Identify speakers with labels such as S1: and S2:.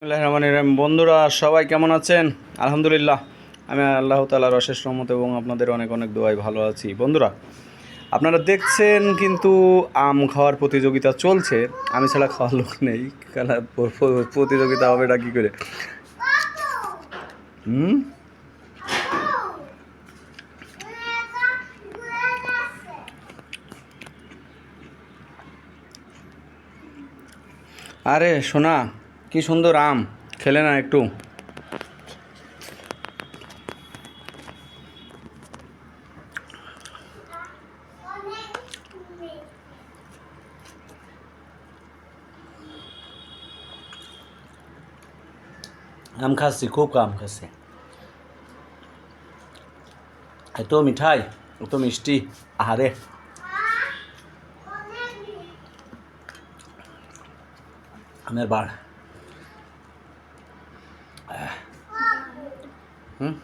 S1: বিসমিল্লাহির রহমানির রহিম। বন্ধুরা সবাই কেমন আছেন? আলহামদুলিল্লাহ, আমি আল্লাহ তাআলার অশেষ রহমত এবং আপনাদের অনেক অনেক দোয়ায় ভালো আছি। বন্ধুরা, আপনারা দেখছেন কিন্তু আম খাওয়ার প্রতিযোগিতা চলছে। আমি ছাড়া খাওয়ার লোক নেই, কারণ প্রতিযোগিতা হবে না কী করে? হুম, আরে সোনা, কি সুন্দর আম, খেলে না একটু? আম খাচ্ছি, খুব আম খাচ্ছি। এত মিঠাই, এত মিষ্টি, আহারে! আমের বাড়। হুম।